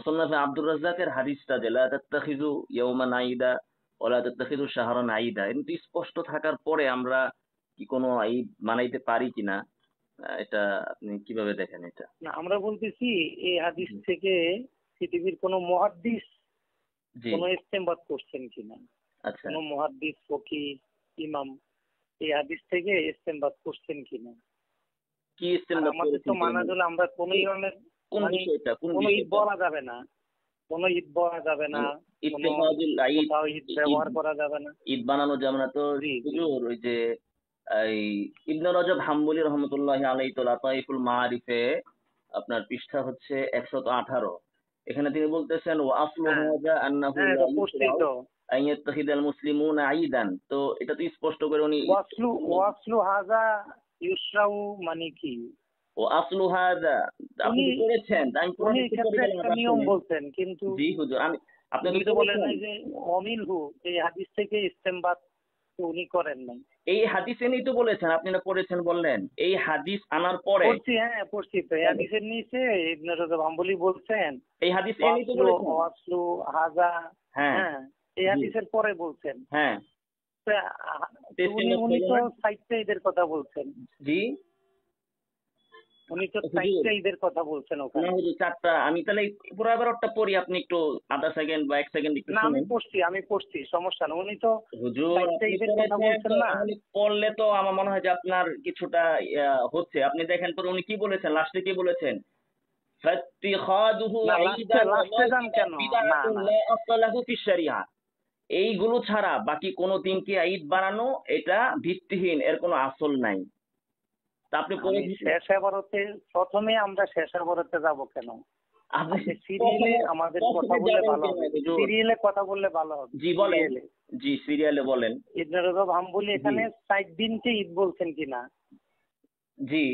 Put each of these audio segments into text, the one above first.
মুসান্নাফে আব্দুর রাজ্জাকের হাদিসটা যে লা তাত্তাখিযু ইয়াওমান আইদা ওয়া লা তাত্তাখিযু শাহরান আইদা, কিন্তু স্পষ্ট থাকার পরে আমরা কি কোনো ঈদ মানাইতে পারি কিনা, এটা আপনি কিভাবে দেখেন এটা? না, আমরা বলতেছি এই হাদিস থেকে পৃথিবীর কোনো মুহাদ্দিস জি। কোনো ইস্তেমবাদ করছেন কিনা, আচ্ছা, কোনো মুহাদ্দিস ফকিহ ইমাম এই হাদিস থেকে ইস্তেমবাদ করছেন কিনা। কি আর ইস্তেমবাদ আমাদের তো করেছেন মানা তিনি? হলে আমরা কোনো ইমামের কোন মানে বিষয়টা, কোন কোনো ঈদ বিষয়টা? বলা যাবে না, কোনো ঈদ বলা যাবে না, কোনো ইত্তেখাযুল ঈদ, কোথাও ঈদ ব্যবহার করা যাবে না। ঈদ বানানো যাবে না তো জি জি হুজুর। ওই যে এই ইবনে রজব হাম্বলি রহমতুল্লাহি আলাইহি তো লাতাইফুল মাআরিফে আপনার পৃষ্ঠা হচ্ছে 118, এখানে তিনি বলতেছেন ওয়া আসলু হ্যাঁ হাযা আন্নাহু হ্যাঁ, লা এটা পড়ছি ইউশরাউ তো। আন ইয়াত্তাখিদাল মুসলিমুনা ঈদান, তো এটা তো স্পষ্ট করে উনি ওয়াসলু হাজা ইউসরাউ মানে কি? ও আসলু হাযা, আপনি উনি তো পড়েছেন, আমি পুরো উনি একটু পড়ে ক্ষেত্রে গেলাম, একটা আবার নিয়ম শুনেন। বলছেন, কিন্তু জি হুজুর, আপনি উনি তো তো বলেন পড়েছেন। নাই যে অমিলহু এই হাদিস থেকে ইস্তেমবাদ তো উনি করেন নাই। এই হাদিস এনেই তো বলেছেন, আপনি না পড়েছেন বললেন, এই হাদিস আনার পরে পড়ছি, হ্যাঁ পড়ছি তো। এই হাদিসের নিচে ইবনে রজব হাম্বলি বলছেন এই হাদিস এনেই তো ওয়াসলু বলেছেন। ওয়াসলু হাজা। হ্যাঁ। হ্যাঁ, এই জি। হাদিসের পরে বলছেন। হ্যাঁ। তো উনি তেজকেন্দ্র উনি ছিল তো না? সাইটটা ঈদের কথা বলছেন। জি। উনি তো হুজুর, সাইটটা ঈদের কথা বলছেন না ওখানে। হুজুর, চারটা, আমি তাহলে পুরো এবারটা পড়ি, আপনি একটু আধা সেকেন্ড বা 1 সেকেন্ড একটু না, শুনুন। আমি পড়ছি, সমস্যা না। উনি তো হুজুর সাইটটা আপনি ঈদের কথা পড়েছেন বলছেন তো, না। উনি পড়লে তো আমার মনে হয় যে আপনার কিছুটা হচ্ছে। আপনি দেখেন তো উনি কি বলেছেন, লাস্টে কি বলেছেন? ফাত্তিখাযুহু না, ঈদান ওয়া লাস্টে যান মাউলিদান কেন? না বিদআতুন না, লা আসলা লাহু ফিশ শরিয়া। এইগুলো ছাড়া বাকি কোনো দিনকে ঈদ বানানো এটা ভিত্তিহীন, এর কোনো আসল নাই। তা আপনি আমি পড়েছেন তো? শেষ এবারতে প্রথমে আমরা শেষ এবারতে যাব কেন? আপনি আপনি সিরিয়ালে প্রথমে আমাদের কথা প্রথমে বললে যাবেন ভালো কেন হবে। হুজুর? সিরিয়ালে কথা বললে ভালো হবে, জি বলেন। সিরিয়ালে। জি, সিরিয়ালে বলেন। ইবনে রজব হাম্বলি জি। এখানে 4 দিনকে ঈদ বলছেন কিনা? জি।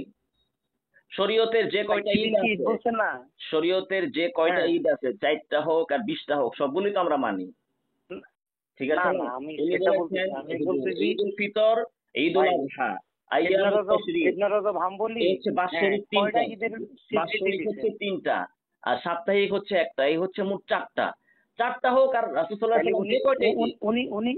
শরীয়তের যে 4 কয়টা ঈদ দিনকে ঈদ আছে, বলছেন না? শরীয়তের যে কয়টা হ্যাঁ। ঈদ আছে, 4টা হোক আর 20টা হোক, সবগুলোই তো আমরা মানি। ঠিক না আছে না, না? আমি উনি সেটা বলেছেন বলতেছি। আমি হুজুর বলতেছি ঈদ উল ফিতর, ঈদ উল ভাই, আযহা, আইয়ামুত তাশরিক, ইবনে রজব হাম্বলি এই হচ্ছে হ্যাঁ বাৎসরিক কয়টা 3টা, ঈদের স্বীকৃতি বাৎসরিক হচ্ছে দিচ্ছেন? 3টা, আর সাপ্তাহিক হচ্ছে একটা, এই হচ্ছে মোট 4টা। 4টা হোক আর রাসূল সাল্লাল্লাহু তাহলে আলাইহি ওয়াসাল্লাম উনি যে কয়টা ঈদ, উনি উনি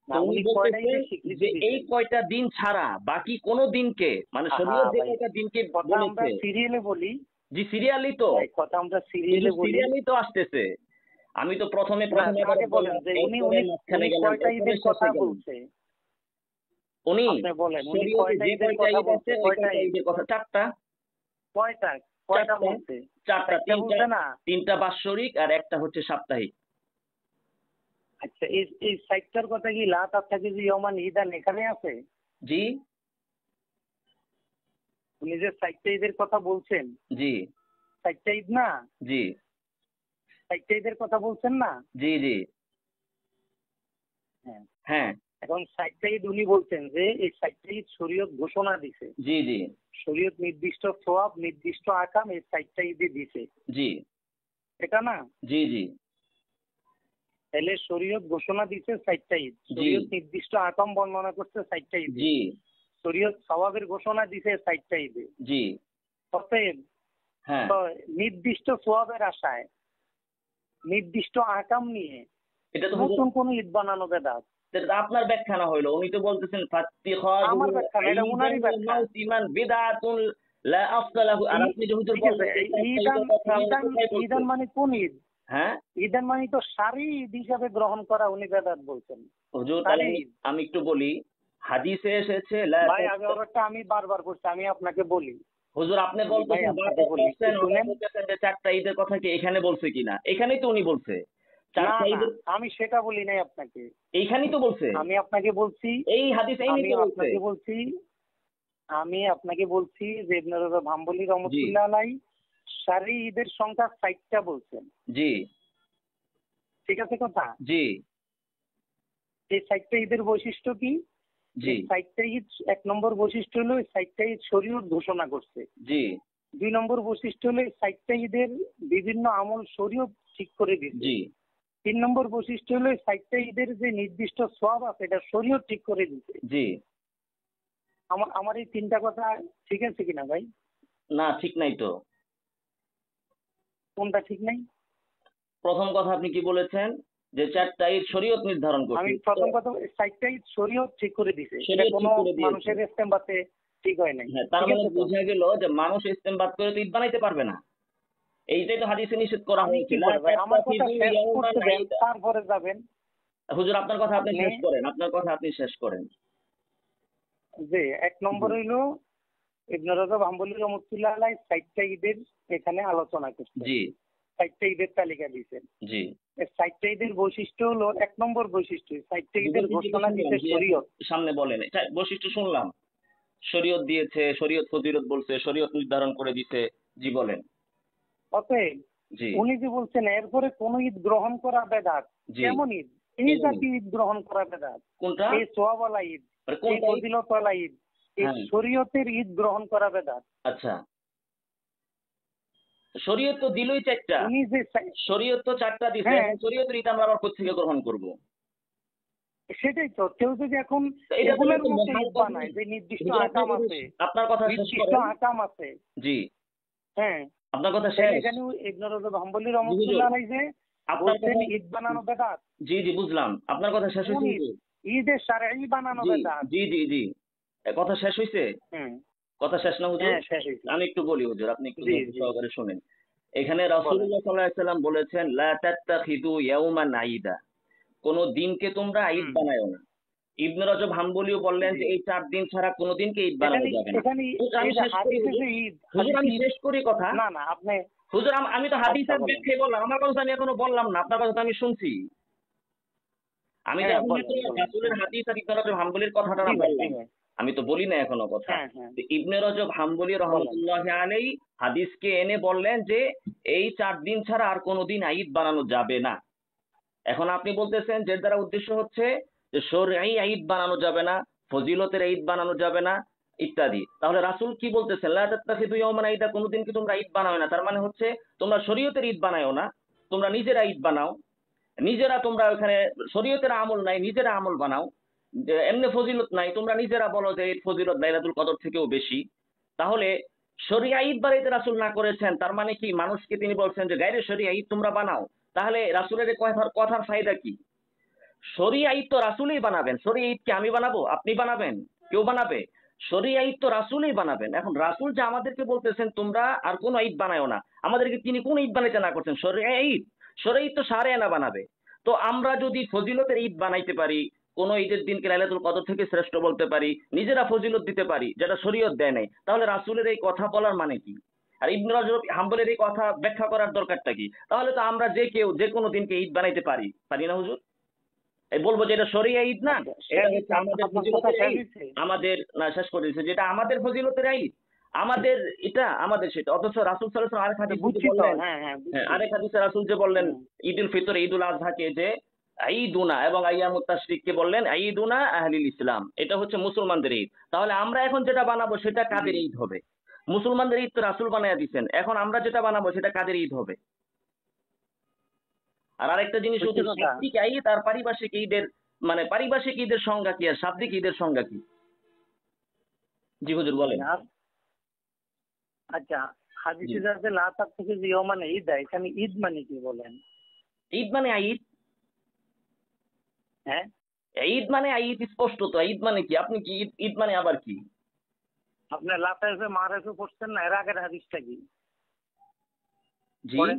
তো না, উনি উনি কয়টা বলতেছে ঈদের স্বীকৃতি যে এই দিচ্ছেন? কয়টা দিন ছাড়া বাকি কোনো দিনকে, মানে আহা শরীয়ত যে ভাই, কয়টা দিনকে কথা আমরা বলেছে। সিরিয়ালে বলি। জি, সিরিয়ালি তো, ভাই, কথা আমরা শুধু সিরিয়ালে বলি। সিরিয়ালি তো আসতেছে। আমি তো প্রথমে না, প্রথমে এবার আগে বলেন বললাম, যে উনি এরপরে উনি মাঝখানে উনি গেলাম, কয়টা এরপরে ঈদের কথা শেষে গেলাম। বলছে? উনি আপনি বলেন উনি শরীয়তে কয়টা যে ঈদের কয়টা কথা ঈদ বলছে? আছে ওই কয়টা কয়টা ঈদ? ঈদের কথা, 4টা। কয়টা কয়টা 4টা। বলছে? 4টা, 4টা 3টা, বলছে না? 3টা বাৎসরিক আর একটা হচ্ছে সাপ্তাহিক। আচ্ছা, এই এই 4টার কথা কি লা তাত্তাখিযু ইয়াওমান ঈদান এখানে আছে? জি। উনি যে 4টা ঈদের কথা বলছেন, জি। 4টা ঈদ না? জি। 4টা ঈদের কথা বলছেন না? জি। জি। হ্যাঁ। হ্যাঁ। এখন 4টা ঈদ উনি বলছেন যে এই 4টা ঈদ শরীয়ত ঘোষণা দিছে। জি। জি। শরীয়ত নির্দিষ্ট সওয়াব, নির্দিষ্ট আকাম এই 4টা ঈদে দিছে। জি। এটা না? জি। জি। তাহলে শরীয়ত ঘোষণা দিছে 4টা ঈদ। জি। শরীয়ত নির্দিষ্ট আকাম বর্ণনা করছে 4টা ঈদে। জি। শরীয়ত সওয়াবের ঘোষণা দিছে 4টা ঈদে। জি। অতএব হ্যাঁ। তো নির্দিষ্ট সওয়াবের আশায় নির্দিষ্ট আকাম নিয়ে এটা তো হুজুর, নতুন কোন ঈদ বানানো বেদাত। এটা তো আপনার ব্যাখ্যা না হইলো। উনি তো বলতেছেন আমার ফাত্তিখাযুহু ব্যাখ্যা না, এটা ঈদান উনারই ওয়া ব্যাখ্যা। মাউসিমান বিদআতুন লা আসলা লাহু, আর আপনি যে হুজুর ঠিক আছে, বলতেছেন এই 4টা ঈদান ঈদের কথা, এটা ঈদান কোথায় বলছে? ঈদান মানে কোন ঈদ? হ্যাঁ ঈদান মানে তো সারি ঈদ হিসাবে গ্রহণ করা উনি বেদাত বলছেন। হুজুর, তাহলে সারি আমি ঈদ। আমি একটু বলি, হাদিসে এসেছে লা ভাই, আমি ওরটা আমি বারবার করছি, আমি আপনাকে বলি। হুজুর আপনি ভাই, বলতেছেন আপনাকে বারবার বলি একটু করছেন, ওটা শুনেন। বলতেছেন যে 4টা ঈদের কথা কি এখানে বলছে কিনা, এখানেই তো উনি বলছে না 4টা না, ঈদের, আমি সেটা বলি নাই আপনাকে। এইখানেই তো বলছে, আমি আপনাকে বলছি এই হাদিস এই আমি নিতে বলছে। আপনাকে বলছি আমি আপনাকে বলছি যে ইবনে রজব হাম্বলি জি। রহমতুল্লাহ আলাই সারি ঈদের সংখ্যা 4টা বলছেন। জি। ঠিক আছে কথা? জি। এই 4টা ঈদের বৈশিষ্ট্য কি? জি। এই 4টা ঈদ, 1 নম্বর বৈশিষ্ট্য হলো এই 4টা ঈদ শরীয়ত ঘোষণা করছে। জি। 2 নম্বর বৈশিষ্ট্য হলো এই 4টা ঈদের বিভিন্ন আমল শরীয়ত ঠিক করে দিছে। জি। 3 নম্বর বৈশিষ্ট্য হলো এই 4টা ঈদের যে নির্দিষ্ট সওয়াব আছে এটা শরীয়ত ঠিক করে দিছে। জি। আমার আমার এই 3টা কথা ঠিক আছে কিনা ভাই? না, ঠিক নাই তো। কোনটা ঠিক নাই? প্রথম কথা আপনি কি বলেছেন যে 4টা ঈদ শরীয়ত নির্ধারণ করছে। আমি প্রথম কথা 4টা ঈদ শরীয়ত ঠিক করে দিছে, এটা শরীয়ত ঠিক কোনো করে দিয়েছে। মানুষের ইস্তেমবাতে ঠিক হয় নাই। হ্যাঁ, তার ঠিক মানে আছে তো? বোঝা গেল যে মানুষ ইস্তেমবাদ করে তো ঈদ বানাইতে পারবে না। এইটাই তো হাদিসে নিষেধ করা আমি হয়েছে। কি করে ভাই, আমার কথা শেষ করতে দেন, তারপরে যাবেন। হুজুর আপনার কথা আপনি আপনি শেষ করেন, আপনার কথা আপনি শেষ করেন। যে 1 নম্বর হইলো ইবনে রজব হাম্বলী রহমাতুল্লাহ আলাইহি 4টা ঈদের এখানে আলোচনা করছেন। জি 4টা ঈদের তালিকা দিয়েছেন। জি। এই 4টা ঈদের বৈশিষ্ট্য হলো, 1 নম্বর বৈশিষ্ট্য 4টা ঈদের ঘোষণা দিতে শরীয়ত। সামনে বলেন এটা বৈশিষ্ট্য শুনলাম, শরীয়ত দিয়েছে, শরীয়ত ফজিলত বলছে, শরীয়ত নির্ধারণ করে দিছে। জি বলেন। অতএব জি উনি যে বলছেন এরপরে কোন ঈদ গ্রহণ করা বেদাত, জি। কেমন ঈদ? এই জাতীয় ঈদ গ্রহণ করা বেদাত। কোনটা? এই সোয়াবওয়ালা ঈদ, আর এই কোনটা? ফজিলতওয়ালা ঈদ, এই হ্যাঁ শরীয়তের ঈদ গ্রহণ করা বেদাত। আচ্ছা, শরীয়ত তো দিলই 4টা, উনি যে শরীয়ত তো 4টা দিছে, হ্যাঁ এখন শরীয়তের ঈদ আমরা আবার কোত্থেকে গ্রহণ করব? সেটাই তো, কেউ যদি এখন এটা তো এগুলোর একটু মতো মহান ঈদ কথা। বানায় যে নির্দিষ্ট হুজুর, আকাম আছে, আপনার কথা শেষ নির্দিষ্ট করেন। আকাম আছে, জি হ্যাঁ, আপনার কথা তাহলে শেষ। এখানে ইবনে রজব হাম্বলী জি, হুজুর রহমাতুল্লাহ আলাইহি যে আপনার বলছেন কথা, ঈদ বানানো বেদাত, জি জি বুঝলাম, আপনার কথা শেষ কোন হয়েছে ঈদ? হুজুর? ঈদে শারঈ বানানো জি বেদাত। জি জি জি। কথা শেষ হয়েছে? হুম, কথা শেষ না হুজুর? হ্যাঁ শেষ হয়েছে। আমি একটু বলি হুজুর, আপনি একটু জি ধৈর্য জি সহকারে শুনেন। এখানে বলেন। রাসূলুল্লাহ সাল্লাল্লাহু আলাইহি ওয়াসাল্লাম বলেছেন লা তাত্তাখিদু ইয়াউমান ঈদা, কোন দিনকে তোমরা ঈদ হুম, বানায়ো না। ইবনে রজব হাম্বলীও বললেন জি যে এই 4 দিন ছাড়া কোন দিনকে ঈদ বানানো এখানে যাবে না। এখানে হুজুর এই আমি যে শেষ করি হাদিসে হুজুর। যে ঈদ, হুজুর আমি ঈদ শেষ করি কথা। না না আপনি হুজুর আমি তো আচ্ছা হাদিসের বলেন। ব্যাখ্যায় বললাম, আমার কথা তো আমি এখনো বললাম না, আপনার কথা তো আমি শুনছি। আমি তো হ্যাঁ এখন বলেন বলেন। রাসূলের হাদিস আর ইবনে রজব হাম্বলীর কথাটা জি না ভাই জি বললাম। ভাই। আমি তো বলি না এখনো কথা। হ্যাঁ হ্যাঁ তো ইবনে রজব হাম্বলী বলেন। রহমতুল্লাহি আলাইহি হাদিসকে এনে বললেন যে এই 4 দিন ছাড়া আর কোনোদিন ঈদ বানানো যাবে না। এখন আপনি বলতেছেন যে দ্বারা উদ্দেশ্য হচ্ছে যে শরঈ ঈদ বানানো যাবে না, ফজিলতের ঈদ বানানো যাবে না ইত্যাদি। তাহলে রাসূল কি বলতেছেন? লা তাত্তাখিদু ইয়াওমান ঈদা, কোনোদিন কি তোমরা ঈদ বানাও না। তার মানে হচ্ছে তোমরা শরীয়তের ঈদ বানায়ও না, তোমরা নিজেরা ঈদ বানাও। নিজেরা তোমরা ওখানে শরীয়তের আমল নাই, নিজেরা আমল বানাও। যে এমনি ফজিলত নাই, তোমরা নিজেরা বলো যে এর ফজিলত লাইলাতুল কদর থেকেও বেশি। তাহলে শরিয়া ঈদ বানাইতে রাসূল না করেছেন, তার মানে কি মানুষকে তিনি বলছেন যে গায়রে শরিয়া ঈদ তোমরা বানাও। তাহলে রাসূলের এই কথার ফায়দা কি? শরিয়া ঈদ তো রাসূলই বানাবেন। শরিয়া ঈদ কি আমি বানাবো? আপনি বানাবেন? কেউ বানাবে? শরিয়া ঈদ তো রাসূলই বানাবেন। এখন রাসূল যে আমাদেরকে বলতেছেন তোমরা আর কোন ঈদ বানায়ও না, আমাদেরকে তিনি কোন ঈদ বানাইতে না করছেন? শরিয়া ঈদ। শরিয়া ঈদ তো শারেআনা বানাবে। তো আমরা যদি ফজিলতের ঈদ বানাইতে পারি, কোন ঈদের দিনকে লাইলাতুল কদর থেকে শ্রেষ্ঠ বলতে পারি, নিজেরা ফজিলত দিতে পারি যেটা শরীয়ত দেয় নাই, তাহলে রাসূলের এই কথা বলার মানে কি? আর ইবনে রজব হাম্বলের এই কথা ব্যাখ্যা করার দরকারটা কি? তাহলে তো আমরা যে কেউ যে কোনো দিনকে ঈদ বানাইতে পারি, পারি না হুজুর? এই বলবো যে এটা শরিয়া ঈদ না, আচ্ছা, এটা হচ্ছে আপনার আমাদের আপনার কথা ফজিলতের শেষ ঈদ। হয়েছে? আমাদের না শেষ করে দিয়েছে, যেটা আমাদের ফজিলতের ঈদ, আমাদের এটা আমাদের সেটা। অথচ রাসূল সাল্লাল্লাহু আলাইহি ওয়াসাল্লাম আরেক হাদিসে বুঝছি তো, বললেন, হ্যাঁ হ্যাঁ হ্যাঁ বুঝছি। আরেক হাদিসে রাসূল যে বললেন হুম, ঈদুল ফিতর, ঈদুল আযহাকে যে ঈদুনা এবং আইয়ামুত তাশরিককে বললেন ঈদুনা আহলিল ইসলাম, এটা হচ্ছে মুসলমানদের ঈদ। তাহলে আমরা এখন যেটা বানাবো সেটা জি কাদের ঈদ হবে? মুসলমানদের ঈদ তো রাসূল বানায়া দিয়েছেন, এখন আমরা যেটা বানাবো সেটা কাদের ঈদ হবে? আর আরেকটা জিনিস বুঝছি হচ্ছে কথা। শাব্দিক ঈদ আর পারিভাষিক ঈদের, মানে পারিভাষিক ঈদের সংজ্ঞা কি আর শাব্দিক ঈদের সংজ্ঞা কি? জি হুজুর বলেন। আর আচ্ছা, জি, হাদিসে যাতে লা তাত্তাখিযু ইয়াওমান ঈদা, এখানে ঈদ মানে কি বলেন? ঈদ মানে ঈদ, হ্যাঁ, ঈদ মানে ঈদ স্পষ্ট তো। ঈদ মানে কি? আপনি কি ঈদ, ঈদ মানে আবার কি? আপনি লা তাইফে মারেফে পড়ছেন না, এর আগের হাদিসটা কি? জি পড়েন।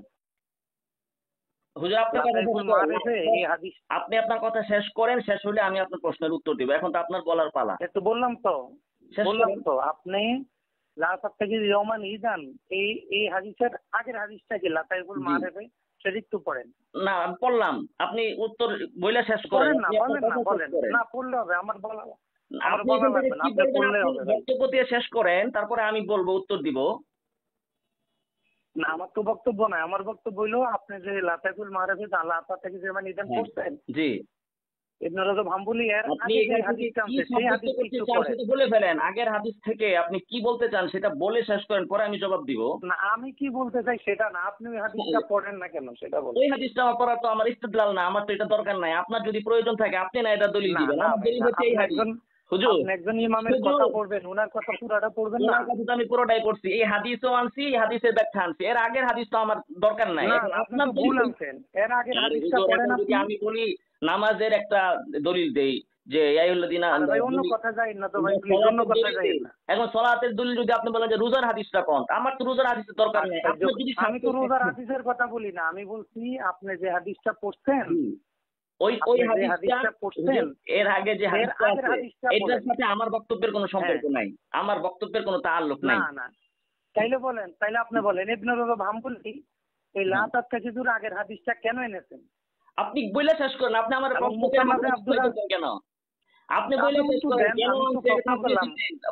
হুজুর আপনার লা কথা শেষ তাইফুল করেন। মারেফে এই হাদিস, আপনি আপনার কথা শেষ করেন, শেষ হলে আমি আপনার প্রশ্নের উত্তর দিব। এখন তো আপনার বলার পালা। একটু বললাম তো, শেষ বললাম করেন। তো আপনি লা তাত্তাখিযু ইয়াওমান ঈদান, এই এই হাদিসের আগের হাদিসটা কি? লা তাইফুল জি মারেফে, সেটা একটু পড়েন। না আমি পড়লাম, আপনি উত্তর বইলা শেষ করেন। পড়েন না, আপনি আপনার বলেন না, কথা শেষ বলেন করেন। না, পড়লে হবে, আমার বলা, আমার আপনি বলা এখান থেকে লাগবে না, কি আপনি বলবেন পড়লে আপনি হবে ভাই। বক্তব্য দিয়ে শেষ করেন, তারপরে আমি বলবো, উত্তর দিব। না আমার তো বক্তব্য নাই, আমার বক্তব্য হইলো আপনি যে লা তাইফুল মারেফে লা তাত্তাখিযু ইয়াওমান ঈদান হ্যাঁ, পড়ছেন, জি ইবনে রজব হাম্বলী এর আপনি আগে যে এখান থেকে হাদিসটা কি আনছে সেই সাব্যস্ত হাদিসটা করতে একটু চান পড়েন। সেটা বলে ফেলেন। আগের হাদিস থেকে আপনি কি বলতে চান সেটা বলে শেষ করেন, পরে আমি জবাব দিব। না আমি কি বলতে চাই সেটা না, আপনি ওই হাদিসটা পড়েন না কেন সেটা বলেন। ওই হাদিসটা আমার পড়ার তো আমার ইস্তেদলাল না, আমার তো এটা দরকার নাই। আপনার যদি প্রয়োজন থাকে আপনি না এটা দলিল না দিবেন, না আমার ভাই দলিল না, হচ্ছে এই আপনি হাদিস। একজন হুজুর আপনি একজন ইমামের হুজুর, কথা পড়বেন, ওনার কথা পুরাটা পড়বেন না। ওনার কথা তো আমি পুরোটাই পড়ছি, এই হাদিসও আনছি, এই হাদিসের ব্যাখ্যা আনছি, এর আগের হাদিস তো আমার দরকার নাই। না এখন না, আপনি আপনার তো ভুল আনছেন। এর আগের আরে হাদিসটা হুজুর, পড়েন এখন যদি আপনি। আমি বলি নামাজের একটা দলিল দেই যে ইয়াইউল্লাযিনা আরে ভাই অন্য কথা যাই না তো ভাই, প্লিজ অন্য কথা যাই না। এখন সলাতের দলিল যদি আপনি বলেন যে রোজার হাদিসটা কোন, আমার তো রোজার হাদিসের দরকার নেই। আচ্ছা, আপনার যদি আমি তো রোজার হাদিসের কথা বলি না, আমি বলছি আপনি যে হাদিসটা পড়ছেন, ওই আপনি যে হাদিসটা পড়ছেন, এর আগে যে এর হাদিসটা আগের আছে হাদিসটা এটার পড়েন। সাথে আমার বক্তব্যের কোনো সম্পর্ক হ্যাঁ। নাই, আমার বক্তব্যের কোনো তাআল্লুক নাই। না না, তাইলে বলেন, তাইলে আপনি বলেন ইবনে রজব হাম্বলী এই লা তাত্তাখিযুর আগের হাদিসটা কেন এনেছেন? আপনি বইলে শেষ করেন, আপনি আমার এবং প্রশ্নের মুসান্নাফে মাঝে আব্দুল্লাহ কেন? আপনি আপনি বইলে শেষ উত্তর করেন দেন, কেন আমি তো আনছে প্রশ্ন আপনি করলাম।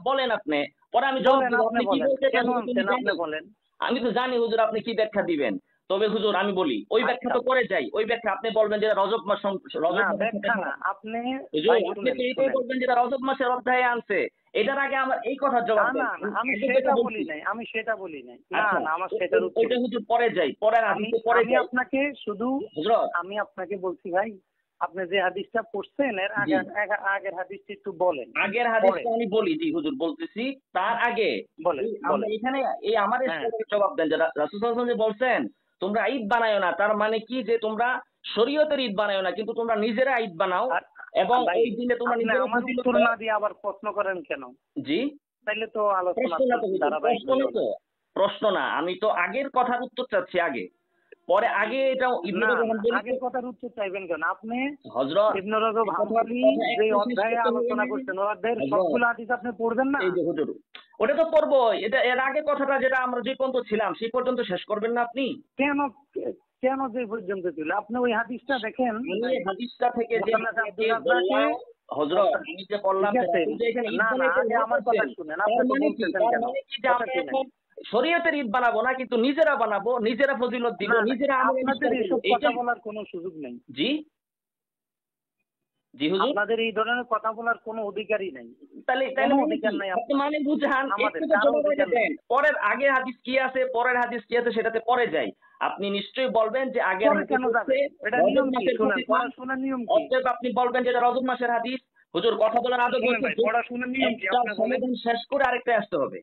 বলেন আপনি, পরে আমি জবাব বলেন, দিব। আপনি আপনি কি বলেন বলতে চান কেন হুজুর আনছেন, আমি আপনি জানি। বলেন। আমি তো জানি হুজুর আপনি কি ব্যাখ্যা দিবেন, তবে হুজুর আমি বলি ওই ব্যাখ্যা তো আচ্ছা। করে যাই, ওই ব্যাখ্যা আপনি বলবেন যে রজব মাস না ব্যাখ্যা না, আপনি হুজুর ভাই আপনি শুনেন তো এটাই শুনেন। বলবেন যেটা রজব মাসের অধ্যায়ে আনছে, এটার আগে আমার এই কথার না জবাব দেন। না না, আমি আগে সেটা যেটা বলি বলছি। নাই, আমি সেটা বলি নাই। না আচ্ছা, না, আমার সেটার উত্তর ওইটা হুজুর পরে যাই, পরের আমি হাদিসে পরে আমি যাই আপনাকে শুধু হুজুর। আমি আপনাকে বলছি ভাই, আপনি যে হাদিসটা পড়ছেন এর জি। আগের হাদিসটা একটু বলেন। আগের হাদিসটা আমি বলি, জি হুজুর বলতেছি। তার আগে বলেন আমরা বলেন। এখানে এই আমার হ্যাঁ। ইসলামের জবাব দেন যে রাসূল সাল্লাল্লাহু আলাইহি ওয়াসাল্লাম যে বলছেন তোমরা ঈদ বানায়ো না, তার মানে কি যে তোমরা শরীয়তের ঈদ বানায়ো না, কিন্তু তোমরা নিজেরা ঈদ বানাও আর এবং ভাই, ওই দিনে তোমরা আপনি নিজেরা আমার ফজিলত উত্তর দাও। না দিয়ে আবার প্রশ্ন করেন কেন? জি তাইলে তো আলোচনা প্রশ্ন না তো হুজুর, ধারাবাহিক প্রশ্ন না হলো তো, না। প্রশ্ন না, আমি তো আগের কথার উত্তর চাচ্ছি আগে, পরে আগে এটা ইবনে না রজব না, হাম্বলী আগের কথার উত্তর চাইবেন কেন আপনি? হজরত ইবনে রজব হাম্বলী যে অধ্যায়ে আলোচনা করছেন, ওই অধ্যায়ের সবগুলো হাদিস আপনি পড়বেন না? এই যে হুজুর ওটা তো পড়বো, এটা এর আগে কথাটা যেটা আমরা যে পর্যন্ত ছিলাম সেই পর্যন্ত শেষ করবেন না আপনি? কেন? কেন যে পর্যন্ত ছিল? আপনি ওই হাদিসটা দেখেন। আমি এই হাদিসটা থেকে যে মুসান্নাফে আপনাকে আব্দুর রাজ্জাকে বললাম, হযরত আমি যে বললাম ঠিক আছে। যে এখানে ঈদ না না, বানাইতে আগে আমার কথা বলতেছেন, শুনেন, তার আপনি তো মানে কি? বলতেছেন তার কেন? মানে কি যে কথা আমরা শুনেন। এখন শরীয়তের ঈদ বানাবো না, কিন্তু নিজেরা বানাবো, নিজেরা ফজিলত দিব, না না, নিজেরা আমল আপনাদের আবিষ্কার এসব করবো, কথা এইটা? বলার কোনো সুযোগ নেই। জি জি হুজুর। আপনাদের এই ধরনের কথা বলার কোনো অধিকারই নাই। তাহলে কোনো মানে অধিকার কি? নাই আপনি মানে আপনাদের। বুঝান, আমাদের একটু তো কারো জবাব আগে অধিকার নেই। দেন। পরের আগের হাদিস কি আছে, পরের হাদিস কি আছে সেটাতে পরে যাই। আপনি নিশ্চয়ই বলবেন যে আগের পরে হাদিস কেন যাবে? হচ্ছে এটা রজব নিয়ম কি? মাসের শুনেন, প্রতিষ্ঠান, পড়াশোনার নিয়ম কি? অতএব আপনি বলবেন যে এটা রজব মাসের হাদিস। হুজুর কথা বলার আদব শুনেন হচ্ছে ভাই, পড়াশোনার নিয়ম কি একটা আপনি বলেন? সমাধান শেষ করে আরেকটা আসতে হবে,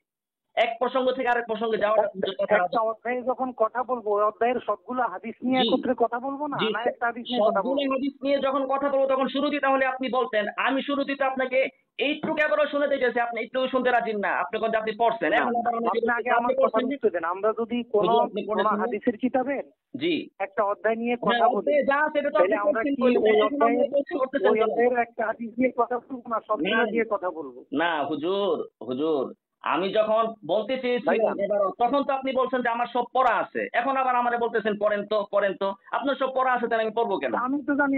এক প্রসঙ্গ থেকে আরেক প্রসঙ্গে যাওয়াটা হুজুর কথা একটা অধ্যায়ে যখন কথা বলবো, ওই অধ্যায়ের সবগুলো হাদিস নিয়ে জি। একত্রে কথা বলবো না, জি, না একটা হাদিস নিয়ে কথা সবগুলো বলবো? হাদিস নিয়ে যখন কথা বলবো তখন শুরুতেই তাহলে আপনি বলতেন, আমি শুরুতেই তো আপনাকে এইটুকু এবারও শুনে দিয়েছি, আপনি একটু শুনতে রাজি না, আপনি কোন আপনি পড়ছেন, না এখন না, আবার আমাকে আপনি আগে বলতেছেন, আমার আপনি কথা পড়ছেন না? বুঝতে দেন। আমরা যদি কোনো হুজুর, আপনি কোনো পড়েছেন না? হাদিসের কিতাবের জি একটা অধ্যায় নিয়ে হ্যাঁ, কথা বলি, অধ্যায়ে যা আছে এটা তো তাহলে আপনি আমরা পড়ছেন কি বললেন, ওই এখন আপনি বলছেন করতেছেন ওই কেন? অধ্যায়ের একটা হাদিস দিয়ে কথা বলবো না, সবগুলো না দিয়ে কথা বলবো? না হুজুর, হুজুর আমি যখন বলতে চেয়েছিলাম ভাইয়া, এবারও, তখন তো আপনি বলছেন যে আমার সব পড়া আছে, এখন আবার আমারে বলতেছেন পড়েন তো পড়েন তো, আপনার সব পড়া আছে তাহলে আমি পড়বো কেন? আমি তো জানি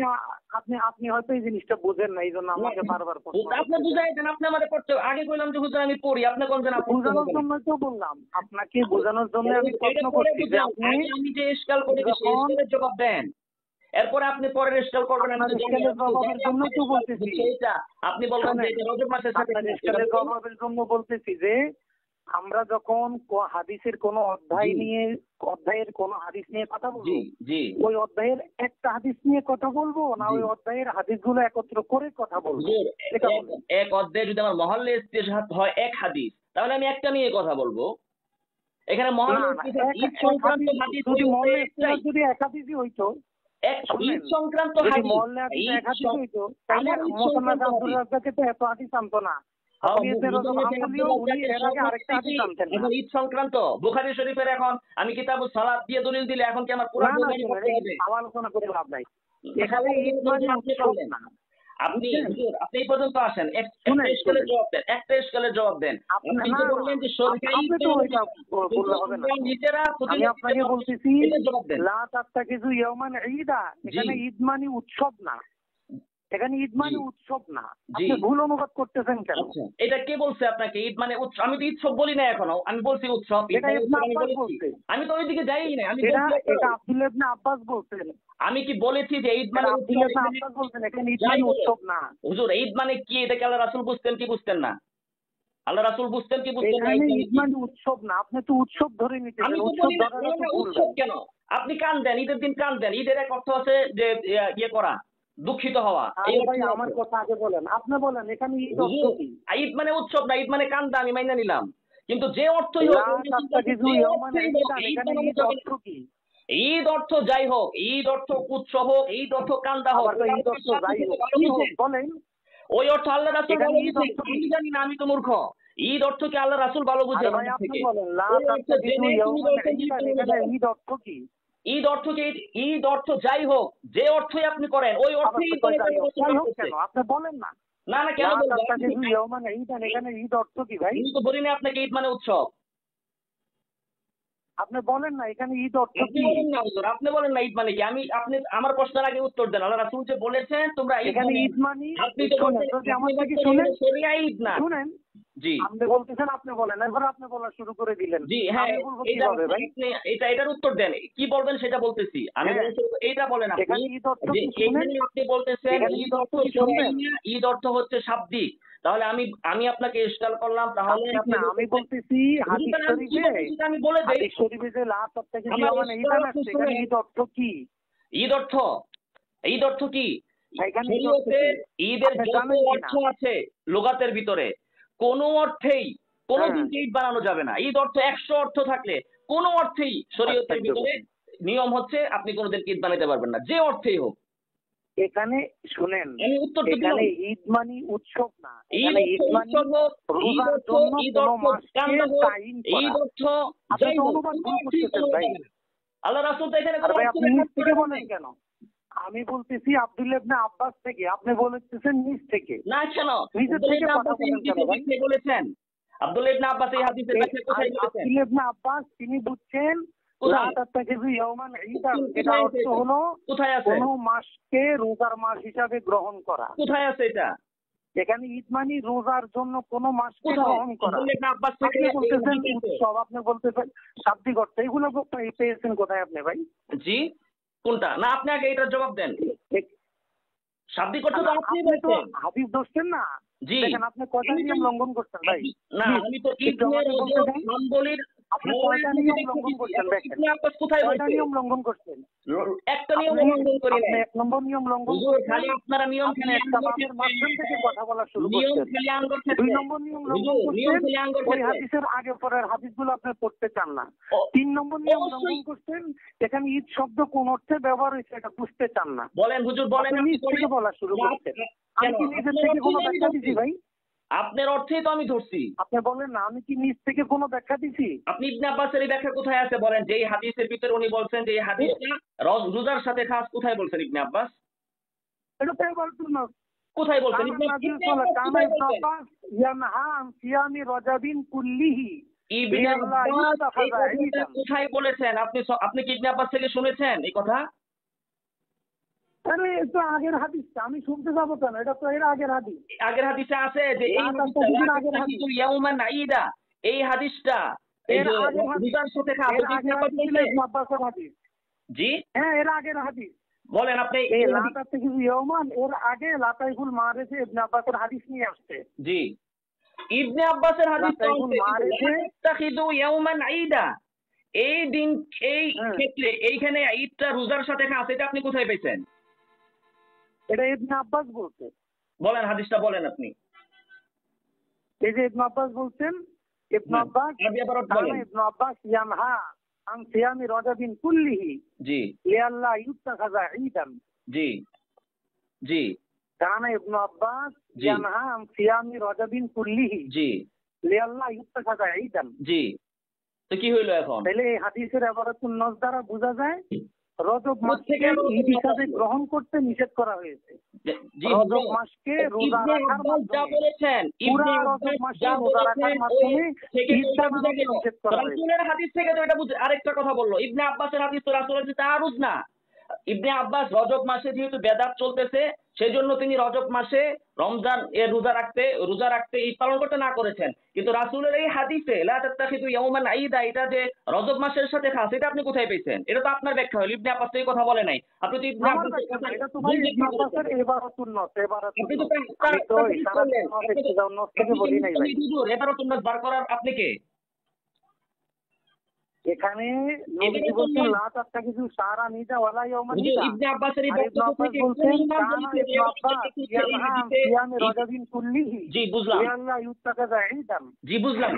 আপনি আপনি হয়তো এই জিনিসটা বোঝেন না, এই জন্য আমাকে বারবার প্রশ্ন আপনি করতেছেন। বুঝাই দেন, আপনি আমারে পড়তে আগে কইলাম যে হুজুর আমি পড়ি, আপনি কোন দিন আপনি বোঝানোর জন্যই তো বললাম, আপনাকে বোঝানোর জন্য আমি প্রশ্ন করছি যে আপনি আমি যে ইশকাল করি সেই যখন ইশকালের জবাব দেন, এরপরে আপনি পরের ইশকাল করবেন, আমি আপনার তো জানি ইশকালের জবাবের জানি জন্যই আপনার তো ইশকাল বলতেছি। হচ্ছে এইটা, আপনি বলবেন যে শোনেন, এটা রজব মাসের সাথে আপনার কি? ইশকালের এটা বলুন। জবাবের জন্য বলতেছি যে আমরা যখন হাদিসের কোনো অধ্যায় জি। নিয়ে, অধ্যায়ের কোনো হাদিস নিয়ে কথা জি বলবো, জি ওই অধ্যায়ের একটা হাদিস নিয়ে কথা বলবো না জি। ওই অধ্যায়ের হাদিসগুলো একত্র করে কথা বলবো? হুজুর, এটা এক বলেন। এক অধ্যায়ে যদি আমার মহল্লে ইস্তেশহাদ হয় এক হাদিস, তাহলে আমি একটা নিয়ে কথা বলবো। এখানে না মহল্লে না, ইস্তেশহাদ ঈদ এক সংক্রান্ত হাদিস হাদিস যদি হইছে মহল্লা একটাই, ইস্তেহাদ যদি এক হাদিসই হইতো, এক শুনেন, ঈদ সংক্রান্ত যদি হাদিস, মহল্লা হাদিস ঈদ এক হাদিস হইতো তাহলে আমার ঈদ মুসান্নাফ সংক্রান্ত আব্দুর হাদিস। রাজ্জাকে তো এত হাদিস আনতো না। আপনি ইবনে রজব হাম্বলীও উনি এর আগে আরেকটা হাদিস আনতেন না। এখন ঈদ সংক্রান্ত বুখারী শরীফের এখন আমি কিতাবুস সালাত দিয়ে দলিল দিলে এখন কি আমার পুরো না না, বুখারী শুনেন, পড়তে এই হবে? আলোচনা করে লাভ নাই। এখানে এখানে ঈদ মানে আপনি উৎসব বললেন। না। আপনি বুঝছেন? হুজুর, আপনি এই পর্যন্ত আসেন, একটা শুনেন, ইশকালের শুনেন। জবাব দেন, একটা ইশকালের জবাব দেন। আপনি আপনি না যে না, বললেন যে সরকারি আপনি তো ওইটা বললে হবে না। নিজেরা আমি ফজিলত আপনাকে দিতে পারবে, বলতেছি এটার জবাব দেন। লা তাত্তাখিযু ইয়াওমান ঈদা, এখানে ঈদ মানে উৎসব না, এখানে ঈদ মানে জি। উৎসব না। জি। আপনি ভুল অনুবাদ করতেছেন কেন? আচ্ছা, এটা কে বলছে আপনাকে ঈদ মানে উৎসব? আমি তো উৎসব বলি না এখনো, আমি বলছি উৎসব, ঈদ এটা মানে ইবনে উৎসব আমি আব্বাস বলেছি। বলছে। আমি তো ওইদিকে যাইই না, আমি এটা বলছি এটা আব্দুল্লাহ ইবনে আব্বাস বলছেন। আমি কি বলেছি যে ঈদ এটা মানে আব্দুল্লাহ উৎসব? ইবনে আব্বাস বলছেন এখানে ঈদ যাই মানে বলুন। উৎসব না। হুজুর ঈদ মানে কি এটা কি আল্লাহ রাসূল বুঝতেন কি বুঝতেন না? আল্লাহ রাসূল বুঝতেন কি বুঝতেন না? এখানে ঈদ মানে ঈদ কি? মানে উৎসব না, আপনি তো উৎসব ধরে আমি নিতেছেন। তো উৎসব বলি না, ধরাটা তো ভুল উৎসব ভাই। কেন? আপনি কান দেন, ঈদের দিন কান দেন, ঈদের এক অর্থ আছে যে ইয়ে করা, দুঃখিত হওয়া, এই আরে ভাই অর্থ আমার কথা আগে বলেন, আপনি বলেন এখানে ঈদ অর্থ হুজুর, কি? ঈদ মানে উৎসব না, ঈদ মানে কান্দা, আমি মাইনা নিলাম, কিন্তু যে অর্থই হোক, লা তাত্তাখিযু যে ইয়াওমান অর্থই হোক, ঈদান, ঈদ এখানে বানানো ঈদ যাবে অর্থ না। কি? ঈদ অর্থ যাই হোক, ঈদ অর্থ উৎসব হোক, ঈদ অর্থ কান্দা হোক, আবার তো ঈদ অর্থ যাই হোক ভালো কি হোক বুঝছেন? বলেন, ওই অর্থ আল্লাহ রাসূল এখানে ভালো ঈদ বুঝে, অর্থ কি? আমি জানি না, আমি তো মূর্খ। ঈদ অর্থ কি আল্লাহ রাসূল ভালো বুঝে আরে ভাই আমাদের আপনি থেকে। বলেন লা ওই অর্থ তাত্তাখিযু জেনে তুমি ইয়াওমান বলছেন ঈদ ঈদান, বানানো এখানে যাবে না। ঈদ অর্থ কি? ঈদ অর্থ কি? ঈদ অর্থ যাই হোক, যে অর্থই আপনি করেন, ওই আবার অর্থই তো ঈদ কয় বানানো যাই হোক, রাসূল যাই হোক বলতেছে। কেন আপনি বলেন না। না না, কেন লা বলবো? তাত্তাখিযু ইয়াওমান ঈদান, এখানে ঈদ অর্থ কি ভাই? আমি তো বলি না আপনাকে ঈদ মানে উৎসব। আপনি বলেন না এখানে ঈদ অর্থ আপনি কি? বলেন না হুজুর, আপনি বলেন না ঈদ মানে কি। আপনি আমার প্রশ্নের আগে উত্তর দেন। আল্লাহ রাসূল যে বলেছেন তোমরা ঈদ এখানে বানাও, ঈদ মানি আপনি তো শুনেন, বলছেন, যদি আপনি আমার থেকে বলছেন শুনেন, এটা শরিয়া ঈদ না। শুনেন, জি আপনি বলতেছেন আপনি বলেন, এবার আপনি বলা শুরু করে দিলেন, জি, হ্যাঁ, আমি বলবো এইটা কিভাবে ভাই? আপনি এটার উত্তর দেন, কি বলবেন সেটা বলতেছি আমি। হ্যাঁ, বলছি এইটা বলেন আপনি এখানে ঈদ অর্থ যে কি শুনেন, এখানে আপনি বলতেছেন এখানে ঈদ ঈদ অর্থ অর্থ কি শরিয়াই শুনবেন? না, ঈদ অর্থ হচ্ছে শাব্দিক। তাহলে আমি আপনাকে ইশকাল করলাম, তাহলে শাব্দিক আপনি না, আমি বলতেছেন বলতেছি হুজুর, হাদিস তাহলে আমি কি শরীফে, বলতেছি সেটা আমি বলে দেই। হাদিস শরীফে যে লা তাত্তাখিযু আমার ইয়াওমান ইশকাল ঈদান আপনি আসছে, এখানে শুনেন। ঈদ অর্থ কি? ঈদ অর্থ, ঈদ অর্থ কি? এখানে ঈদ অর্থ শরীয়তে কি ঈদের আপনি যত জানেন অর্থ কিনা? আছে লুগাতের ভিতরে, কোনো অর্থেই হ্যাঁ, কোনোদিন ঈদ বানানো যাবে না। ঈদ অর্থ 100 অর্থ থাকলে কোনো অর্থেই শরীয়তের আশ্চর্য ভিতরে কথা। নিয়ম হচ্ছে আপনি কোনোদিন ঈদ বানাতে পারবেন না, যে অর্থেই হোক। এখানে শুনেন, আমি উত্তর তো এখানে দিলাম। ঈদ মানি উৎসব না, ঈদ এখানে অর্থ ঈদ মানি উৎসব হোক, ঈদ রোজার অর্থ জন্য ঈদ কোনো অর্থ মাসকে কান্দা হোক, তাইন করা। ঈদ অর্থ আপনি যাই তো হোক, অনুবাদ কোনো ভুল অর্থেই করতেছেন বানানো ভাই। যাবে না। আল্লাহ রাসূল তো এখানে আর কোনো ভাই অর্থ আপনি রেখাত নিচ করে থেকে দেন বলেন নাই। কেন? আমি বলতেছি আব্দুল্লাহ ইবনে আব্বাস থেকে, আপনি বলতেছেন নিচ থেকে। না কেন? নিচের আব্দুল্লাহ থেকে ইবনে কথা আব্বাস এই বলেন কেন হাদিসের ভাই? ব্যাখ্যায় বলেছেন। আব্দুল্লাহ ইবনে আব্বাস এই হাদিসের ব্যাখ্যা কোথায় বলেছেন? আব্দুল্লাহ ইবনে আব্বাস তিনি বুঝছেন লা কোথায়? তাত্তাখিযু ইয়াওমান ঈদান, কোথায় এটার আছে অর্থ এটা? হলো কোথায় আছে? কোনো মাসকে রোজার মাস হিসাবে গ্রহণ করা। কোথায় আছে এটা? এখানে ঈদ মানি রোজার জন্য কোনো মাসকে কোথায়? গ্রহণ করা। আব্দুল্লাহ ইবনে আব্বাস থেকে আপনি এই বলতেছেন হাদিস আছে। উৎসব, আপনি বলতেছেন শাব্দিক অর্থ, এগুলো পেয়েছেন কোথায় আপনি ভাই? জি, কোনটা? না আপনি আগে এটার জবাব দেন। শাব্দিক অর্থ তো আপনি আপনি তো বলছেন। হাদিস ধরছেন না, জি। দেখেন আপনি কয়টা আমি তো নিয়ম লঙ্ঘন করছেন ভাই। না, প্লিজ আমি তো একটু ইবনে আমাকে বলতে রজব দেন, হাম্বলির আপনি হাওয়ায় কয়টা আপনাকে নিয়ম ব্যাখ্যা লঙ্ঘন দিচ্ছি। করছেন এখন দেখেন, ইবনে আব্বাস কোথায় কয়টা বলছে? নিয়ম লঙ্ঘন করছেন? একটা নিয়ম আপনি লঙ্ঘন করি আপনি নাই। 1 নম্বর নিয়ম লঙ্ঘন হুজুর, করছেন, খালি আপনারা নিয়ম আপনি খালি একটা আঙ্গুর বামের মাধ্যম থেকে কথা বলা শুরু নিয়ম করছেন। খালি আঙ্গুর 2 ক্ষেত্রে। নম্বর নিয়ম লঙ্ঘন হুজুর, নিয়ম করছেন, খালি আঙ্গুর ওই ক্ষেত্রে। হাদিসের আগে পরের হাদিসগুলো আপনি পড়তে চান না। ও, 3 নম্বর নিয়ম অবশ্যই। লঙ্ঘন করছেন, এখানে ঈদ শব্দ কোন অর্থে ব্যবহার হয়েছে এটা বুঝতে চান না। বলেন হুজুর, বলেন আপনি আপনি নিজ থেকে বলেন। বলা শুরু না, করছেন। আমি কেন? কি নিজের আপনার থেকে অর্থেই কোনো তো আমি ব্যাখ্যা ধরছি। দিছি ভাই? আপনার অর্থেই তো আমি ধরছি। আপনি বলেন না, আমি কি নিজ থেকে কোনো ব্যাখ্যা দিছি? আপনি ইবনে আব্বাসের এই ব্যাখ্যা কোথায় আছে বলেন? যে এই হাদিসের ভিতরে উনি বলছেন যে এই হাদিসটা রোজার সাথে খাস, কোথায় বলছেন ইবনে আব্বাস? এটা তো এবার শুনুন, কোথায় বলছেন কানা ইবনে নাযিল ইবনে সাল্লাল্লাহু আব্বাস কানা কোথায় ইবনে বলছেন? আব্বাস ইয়ানহা আন সিয়ামি রাজাবিন কুল্লিহি ইবনে লিআল্লা আব্বাস এই ইউত্তাখাযা কথাটা ঈদান। কোথায় বলেছেন? আপনি কি ইবনে আব্বাস থেকে শুনেছেন এই কথা? আরে এটা আগের হাদিস, আমি শুনতে যাবো কেন? এটা তো এর আগের হাদিস। আগের হাদিসে আছে যে এই লা হাদিসটা লা তাত্তাখিযুল আগের হাদিস, তাত্তাখিযু ইয়াওমান ঈদা, এই হাদিসটা এই এর যে আগের হাদিস, রোজার সাথে খাস, এর এটা ইবনে আগের আব্বাস হাদিস ছিল বলছে? ইবনে আব্বাসের হাদিস। জি, হ্যাঁ এর আগের হাদিস। বলেন আপনি এই এই লা হাদিস। তাত্তাখিযু ইয়াওমান এর আগে লাতাইফুল মারেজে ইবনে আব্বাসের হাদিস নিয়ে আসছে। জি, ইবনে আব্বাসের হাদিস তো লাতাইফুল আছে কিন্তু মারেজে, লা তাত্তাখিযু ইয়াওমান ঈদা, এই দিন এই হ্যাঁ ক্ষেত্রে এইখানে ঈদটা রোজার সাথে খাস, এটা আপনি কোথায় পেয়েছেন? এটা ইবনে আব্বাস বলছে। বলেন হাদিসটা বলেন আপনি। এই যে ইবনে আব্বাস বলছেন, ইবনে হ্যাঁ, আব্বাস আরবি আবার কানা বলেন। ইবনে আব্বাস ইয়ানহা আন সিয়ামি রাজাবিন কুল্লিহি জি লিআল্লা ইউত্তাখাযা ঈদান। জি জি কানা ইবনে আব্বাস জি ইয়ানহা আন সিয়ামি রাজাবিন কুল্লিহি জি লিআল্লা ইউত্তাখাযা ঈদান। জি, তো কি হইলো এখন? তাহলে এই হাদিসের ইবারাতুন নস দ্বারা বোঝা যায় রজব মাসকে কোত্থেকে ঈদ হিসাবে গ্রহণ করতে নিষেধ করা হয়েছে। জি রজব হুজুর, মাসকে রোজা ইবনে রাখার আব্বাস যা মাধ্যমে, বলেছেন, পুরা ইবনে রজব আব্বাস মাসে যা রোজা রাখার বলেছেন ওই মাধ্যমে থেকে তো ঈদ এটা বুঝা বানানোকে গেল। নিষেধ করা হয়েছে। রাসূলের হাদিস থেকে তো এটা বুঝে, আরেকটা কথা বললো, ইবনে আব্বাসের হাদিস তো রাসূলের সাথে তারুজ না। ইবনে আব্বাস রজব মাসে যেহেতু বেদাত চলতেছে, সেই জন্য তিনি রজব মাসে রমজান এর রোজা রাখতে ঈদ পালন করতে না করেছেন। কিন্তু রাসূলের এই হাদিসে লা তাত্তাখিযু ইয়াওমান ঈদা, এটা যে রজব মাসের সাথে খাস, এটা আপনি কোথায় পেয়েছেন? এটা তো আপনার ব্যাখ্যা হলো, ইবনে আব্বাস তো এই কথা বলে নাই। আপনি তো ইবনে আমার আব্বাসের ব্যাখ্যা না, কথা এটা তো ভাই ভুল ইবনে ব্যাখ্যা আব্বাসের করেছেন। ইবারাতুন নস, ইবারাতুন আপনি তো নস। আমি তো ইশারা করলেন, নস থেকে বলি নাই ভাই। হুজুর এবারও তোমরা বার করার আপনি কে? এখানে নবীজি বলছেন লা তাত্তাখিযু শাহরান ঈদা ওয়ালা ইয়াওমান হুজুর ঈদা। ইবনে আব্বাসের এই আর ইবনে বক্তব্য আব্বাস থেকে বলছেন কোন ইমাম কানা বলেছে ইবনে আব্বাস সিয়ামে ঈদে সিয়ামে রজবিন কুল্লিহি জি বুঝলাম লিআল্লা ইউত্তাখাযা ঈদান। বুঝলাম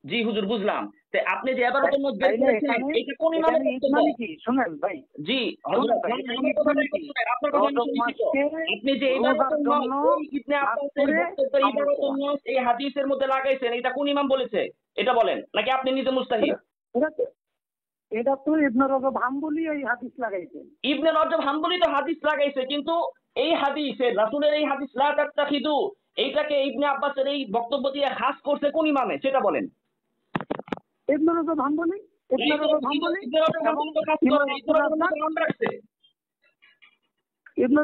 জি হুজুর বুঝলাম। তো আপনি যে এবার তো বের তাইলে করেছেন এখানে এটা কোন ইমামের এখানে ঈদ বক্তব্য? মানে কি শুনেন ভাই, জি শুনেন হযরত ভাই, আমার এখানে ঈদ কথাটা মানে একটু কি? শুনেন, আপনার কথা আমি রজব শুনেছি তো। মাসকে আপনি যে রোজার ইবাদতুন জন্য নফল ইবনে খাস আব্বাসের করে বক্তব্য আমল ইবাদতুন করা। নফল এই হাদিসের মধ্যে লাগাইছেন, এটা কোন ইমাম বলেছে এটা বলেন, নাকি আপনি নিজে মুস্তাহিদ? এটা তো ইবনে রজব হাম্বলি এই হাদিস লাগাইছেন। ইবনে রজব হাম্বলি তো হাদিস লাগাইছে, কিন্তু এই হাদিসে রাসূলের এই হাদিস লা তাত্তাখিযু এইটাকে ইবনে আব্বাসের এই বক্তব্য দিয়ে খাস করছে কোন ইমামে সেটা বলেন। ইবনে রজব হাম্বলি, ইবনে রজব হাম্বলি ইবনে রজব হাম্বলি তো খাস করে না, ইবনে রজব হাম্বলি নাম রাখছে। ইবনে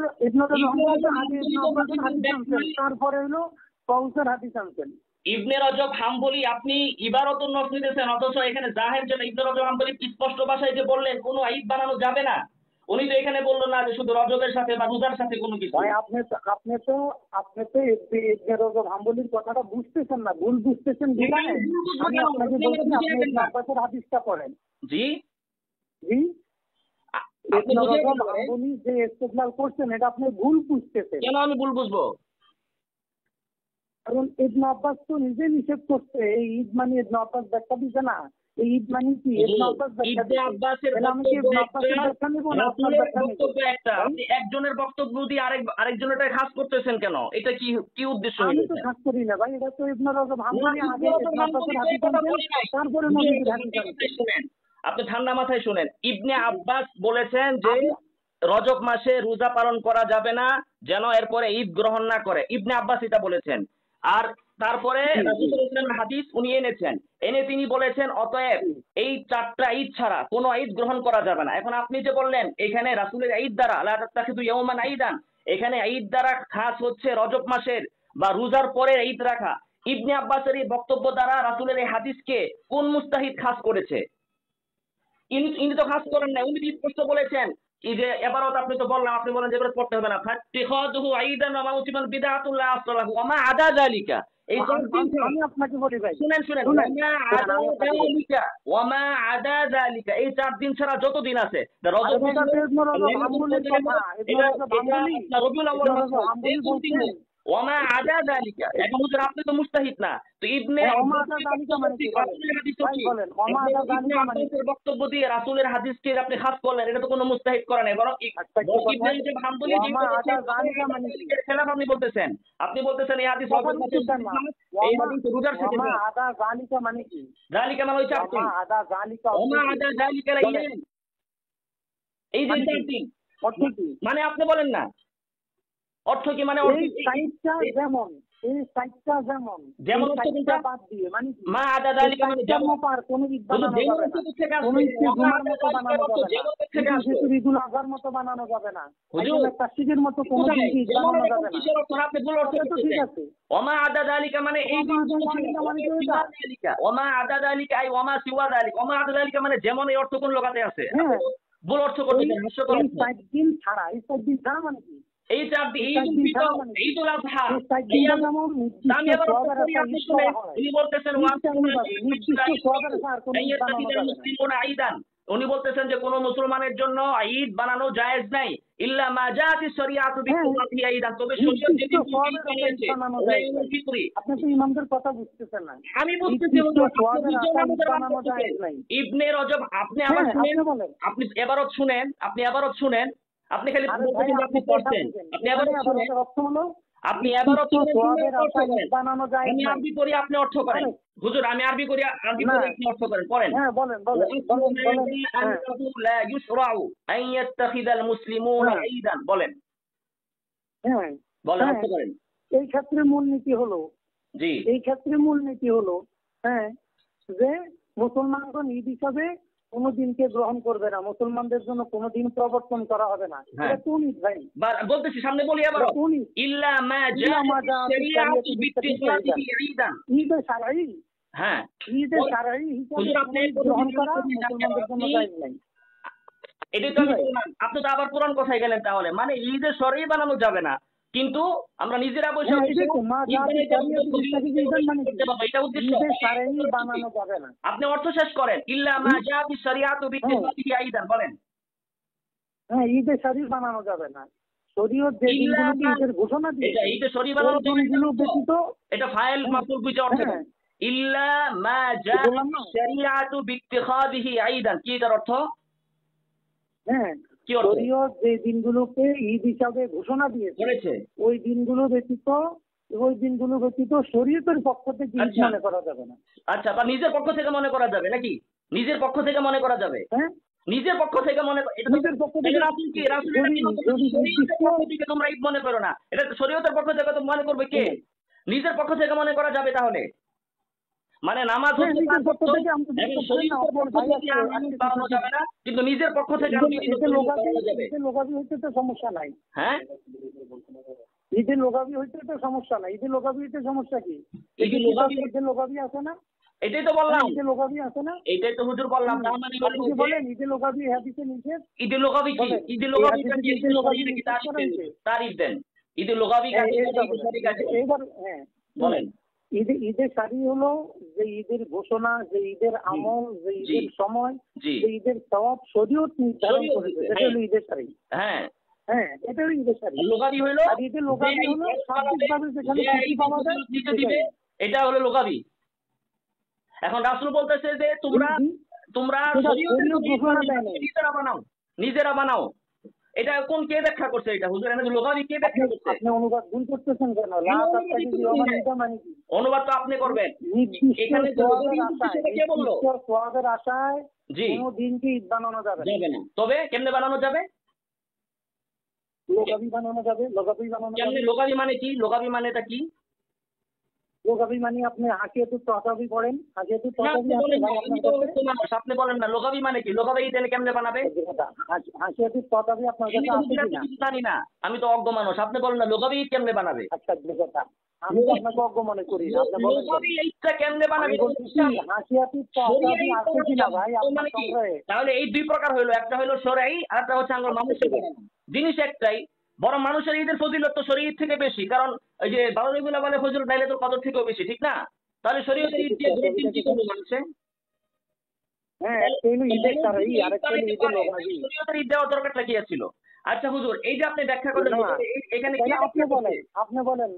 রজব হাম্বলি তো আগে ইবনে ইবনে রজব আব্বাসের হাদিস আনছেন, তারপরে হলো কৌসার হাদিস আনছেন। ইবনে রজব হাম্বলি আপনি ইবারতুন নফল নিতেছেন, অথচ এখানে জাহের যেটা ইবনে রজব হাম্বলি স্পষ্ট ভাষায় যে বললেন কোনো ঈদ বানানো যাবে না, উনি তো এখানে বললেন না যে শুধু রজবের সাথে বা রোজার সাথে কোনো কিছু। ভাই আপনি তো ইবনে রজব হাম্বলির কথাটা বুঝতেছেন না, ভুল বুঝতেছেন বিধায় আমি আপনাকে বলছি আপনি ইবনে আব্বাসের হাদিসটা পড়েন। জি জি, আপনি ইবনে বুঝিয়ে রজব বলবেন হাম্বলি যে ইস্তেদলাল করছেন এটা আপনি ভুল বুঝতেছেন। কেন আমি ভুল বুঝবো? কারণ ইবনে আব্বাস তো নিজে নিষেধ করছে, এই ঈদ মানে ইবনে আব্বাস ব্যাখ্যা দিছে না, এই ঈদ মানে কি ইবনে আব্বাস ব্যাখ্যা ইবনে দিছে। আব্বাসের তাহলে আমি কি ইবনে আব্বাসের বক্তব্য ব্যাখ্যা নেব না আপনার রাসূলের ব্যাখ্যা নেব? বক্তব্য একটা, আপনি একজনের বক্তব্য দিয়ে আরেকজনের খাস করতেছেন কেন? এটা কি কি উদ্দেশ্য আমি তো হইছে? খাস করি না ভাই, এটা তো ইবনে রজব হাম্বলি না, আগে ইবনে আব্বাসের হাদিস আনছেন, তারপরে নবীর হাদিস আনছেন। শুনেন, আপনি ঠান্ডা মাথায় শুনেন। ইবনে আব্বাস বলেছেন যে রজব মাসে রোজা পালন করা যাবে না, যেন এরপরে ঈদ গ্রহণ না করে। ইবনে আব্বাস এটা বলেছেন। আর তারপরে রাসূল সাল্লাল্লাহু আলাইহি ওয়াসাল্লাম হাদিস উনি এনেছেন, এনে তিনি বলেছেন অতএব এই চারটা ঈদ ছাড়া কোনো ঈদ গ্রহণ করা যাবে না। এখন আপনি যে বললেন এখানে রাসূলের ঈদ দ্বারা লা তাত্তাখিযু ইয়াওমান ঈদান, এখানে ঈদ দ্বারা খাস হচ্ছে রজব মাসের বা রোজার পরে ঈদ রাখা। ইবনে আব্বাসের এই বক্তব্য দ্বারা রাসূলের এই হাদিসকে কোন মুস্তাহিদ খাস করেছে? ইনি তো খাস করেন না, উনি স্পষ্ট বলেছেন এই যে এবারত আপনি তো বললাম, আপনি বলেন যে এবারে পড়তে হবে না, ফাত্তিখাযুহু ঈদান ওয়া মাউসিমান বিদআতুন লা আসলাহু ওয়া মা আদা যালিকা। এই আমি আপনাকে বলি ভাই, শুনেন ওয়া মা আদা যালিকা এই 4 দিন ছাড়া যত দিন আছে রজব রবিউল আউয়াল ওয়ামা আদা যালিকা, এখন হুজুর আপনি তো মুস্তাহিদ না, তো ইবনে রাসূলের বক্তব্য দিয়ে রাসূলের হাদিসকে আপনি খাস করলেন, এটা তো কোনো মুস্তাহিদ করে নাই, বরং ইবনে হাম্বলি খেলাফ আপনি বলতেছেন। আপনি বলতেছেন এই হাদিস এই হাদিস রোজার সাথে জালিকা মানে ওই 4 দিন ওয়ামা আদা যালিকা এই যে 4 দিন মানে আপনি বলেন না অর্থ কি? মানে যেমন বাদ দিয়ে মানে মা আদা যালিকা মানে যেমন পার কোন ঈদ বানানো যাবে না, কোন জুমার মতো বানানো যাবে না, ঈদুল আজহার মতো বানানো যাবে না, তাসবিহের মতো কোন ঈদ বানানো যাবে না। আপনি ভুল অর্থ ঠিক আছে, ওমা আদা যালিকা মানে এই ওমা আদা যালিকা আই ওমা সিওয়া যালিকা, ওমা আদা যালিকা মানে যেমন, এই অর্থ কোন লোকাতে আছে? ভুল অর্থ করতেছেন। এই 4 দিন ছাড়া মানে কি? এই 4 দিন ঈদুল আযহা উনি বলতেছেন উনি বলতেছেন যে কোন মুসলমানের জন্য ঈদ বানানো জায়েজ নাই ইল্লা মা জাআতিশ শরিয়াতু বিকুরাতি ঈদান, তবে শরীয়ত যেটি ফিতরি। আপনি তো ইমামদের কথা বুঝতেছেন না। আমি বুঝতেছি ইবনে রজব আপনি আবার শুনেন, আপনি এবারত শুনেন, আপনি খালি আপনি পড়ছেন, আপনি এবারত বানানো যায় আমি আরবি পড়ি আপনি অর্থ করেন। হুজুর আমি আরবি করি আপনি অর্থ করেন, পড়েন। বলেন লা ইউশরাউ আন ইয়াত্তাখিযাল মুসলিমুনা ঈদান, বলেন অর্থ করেন। এই ক্ষেত্রে মূলনীতি হলো যে মুসলমানগণ ঈদ হিসাবে কোনো দিনকে গ্রহণ করবে না, মুসলমানদের জন্য কোনো দিন প্রবর্তন করা হবে না। এটা কোন ঈদ ভাই? বলতেছি, সামনে বলি আবার, ইল্লা মা জাআতিশ ঈদান, ঈদ শারঈ, ঈদ শারঈ হিসাবে গ্রহণ করা মুসলমানদের জন্য জায়েজ নাই। এটাই তো আমি বললাম, আপনি তো আবার পুরান কথায় গেলেন। তাহলে মানে ঈদের শরঈ বানানো যাবে না, কিন্তু আমরা নিজেরা বসে হ্যাঁ, এই দেখো, মা যা আছে শরীয়তের মুস্তাফিজ ঈদান মানে কি? এটা উদ্দেশ্য। ঈদে শারঈ বানানো যাবে না। আপনি অর্থ শেষ করেন। ইল্লা মা জা ফি শরিয়াতু বিত্তিফাকিহি আইদান বলেন। হ্যাঁ, ঈদে শারঈ বানানো যাবে না। শরীয়ত যে দিনগুলোতে ঈদের ঘোষণা এটা দিয়েছে ঈদে শরী বানানো ওই দিনগুলো ব্যতীত এটা ফাইল মাফুল বুঝে অর্থ হ্যাঁ। ইল্লা মা জা বললাম না? শরিয়াতু বিত্তিখাদিহি আইদান, কি এটার অর্থ? হ্যাঁ, কি অর্থ? শরীয়ত যে দিনগুলোকে ঈদ হিসাবে ঘোষণা দিয়েছে বলেছে। ওই দিনগুলো ব্যতীত শরীয়তের পক্ষ থেকে ঈদ আচ্ছা। মনে করা যাবে না। আচ্ছা, বা নিজের পক্ষ থেকে মনে করা যাবে নাকি? নিজের পক্ষ থেকে মনে করা যাবে। হ্যাঁ, নিজের পক্ষ থেকে মনে এটা তো- নিজের পক্ষ থেকে এটা রাসূল কি? রাসূলের কি মত? শরীয়তের পক্ষ থেকে তোমরা ঈদ মনে করো না। এটা তো শরীয়তের পক্ষ থেকে তো মনে করবে কে? নিজের পক্ষ থেকে মনে করা যাবে তাহলে। মানে নামাজ হ্যাঁ, হচ্ছে নিজের পক্ষ থেকে আমরা এবং বুঝতে পারি না, শরীয়তের আপনার পক্ষ ভাই থেকে আছে, ঈদ বানানো যাবে না, কিন্তু নিজের পক্ষ থেকে আমি ঈদ ঈদে বানানো যাবে। লোগাবি হইতে তো সমস্যা নাই। হ্যাঁ? ঈদে লোগাবি হইতে তো সমস্যা নাই। ঈদে লোগাবি হইতে সমস্যা কি? ঈদে লোগাবি- ঈদে লোগাবি আছে না? এটাই তো বললাম। ঈদে লোগাবি আছে না? এটাই তো হুজুর বললাম। তার মানে আপনি কি বলেন ঈদে লোগাবি হাদিসে নিষেধ? ঈদে লোগাবি কি? বলেন। ঈদে লোগাবিটা কি? ঈদে লোগাবি ঈদে কি তারিফ দেন? হয়েছে? তারিফ দেন। ঈদে লোগাবি কাকে বলে? ঈদে শরী কাকে বলে? এইবার হ্যাঁ বলেন। ঈদের শাড়ি হলো যে ঈদের ঘোষণা, যে ঈদের আমল, যে ঈদের সময়, জি। যে ঈদের সওয়াব শরীয়ত নির্ধারণ শরীয়ত করেছে, দিছে, এটা হলো ঈদের শাড়ি। হ্যাঁ। হ্যাঁ, এটা হলো ঈদের শাড়ি। লোগাবি হইলো আর ঈদের লোগাবি হলো সার্বিকভাবে যেখানে ছুটি পাওয়া যায় দিতে দিবে, এটা হলো লোগাবি। এখন রাসূল বলতেছে যে তোমরা সেটা শরীয়ত ঘোষণা দেয় নাই। নিজেরা বানাও। এটা কোন কে ব্যাখ্যা করছে এটা হুজুর? এখানে লোগাবি কে ব্যাখ্যা করছে? আপনি অনুবাদ ভুল করতেছেন কেন? লা তাত্তাখিযু ইয়াওমান ঈদা মানে কি? অনুবাদ তো আপনি করবেন। নির্দিষ্ট এখানে যে সওয়াবের লোগাবি আশায়, সেটা কে বললো? নির্দিষ্ট সওয়াবের আশায় জি। কোনো দিনকে ঈদ বানানো যাবে না। যাবে না। তবে কেমনে বানানো যাবে? লোগাবি বানানো যাবে, লোগাবি বানানো কেমনে? যাবে। লোগাবি মানে কি? লোগাবি মানে এটা কি? লোগাবি মানে আপনি হাকিয়াতুত তহতাবি পড়েন, হাকিয়াতুত না, তহতাবি আপনি আছে বলেন না, ভাই আমি আপনার তো কাছে? হচ্ছে মানুষ, আপনি বলেন না লোগাবি মানে কি? লোগাবি তাহলে কেমনে বানাবে? হাকিয়াতুত তহতাবি আপনার আমি কাছে তো আছে হুজুর এত কিনা? কিছু জানি না, আমি তো অজ্ঞ মানুষ। আপনি বলেন না লোগাবি কেমনে বানাবে? আচ্ছা, যে কথা আমি তো আপনাকে অজ্ঞ মনে করি না, আপনি বলেন তো। লোগাবি এইটা কেমনে বানাবে? আমি বলতেছি হাকিয়াতুত তহতাবি আছে কিনা ভাই আপনার সংগ্রহে? তাহলে এই দুই প্রকার হইলো, একটা হইলো শরঈ আর একটা হচ্ছে আঙ্গুল মানুষের বানানো। জিনিস একটাই, বরং মানুষের ঈদের ফজিলত তো শরীয়ত থেকে বেশি, কারণ ওই যে 12 রবিউল আউয়ালে ফজর লাইলাতুল কদর থেকেও বেশি, ঠিক না? তাহলে শরীয়তের ঈদ দিয়ে দুই দিন কি করবে মানুষে? হ্যাঁ, একটা হলো ঈদের শারঈ আর একটা হলো ঈদের লোগাবি। শরীয়তের ঈদ দেওয়ার দরকারটা কি ছিল? আচ্ছা হুজুর, এই যে আপনি ব্যাখ্যা করলেন না, এখানে তাহলে কে আপনি ব্যাখ্যা করছে? বলেন